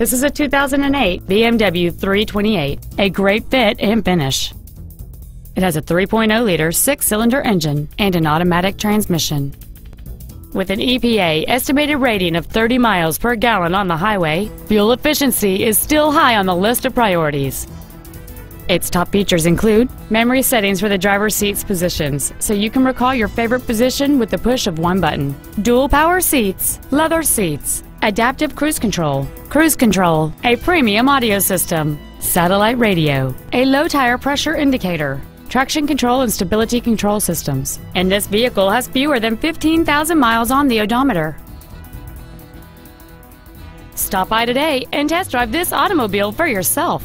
This is a 2008 BMW 328, a great fit and finish. It has a 3.0-liter 6-cylinder engine and an automatic transmission. With an EPA estimated rating of 30 miles per gallon on the highway, fuel efficiency is still high on the list of priorities. Its top features include memory settings for the driver's seat's positions, so you can recall your favorite position with the push of one button, dual power seats, leather seats, adaptive cruise control, a premium audio system, satellite radio, a low tire pressure indicator, traction control and stability control systems, and this vehicle has fewer than 15,000 miles on the odometer. Stop by today and test drive this automobile for yourself.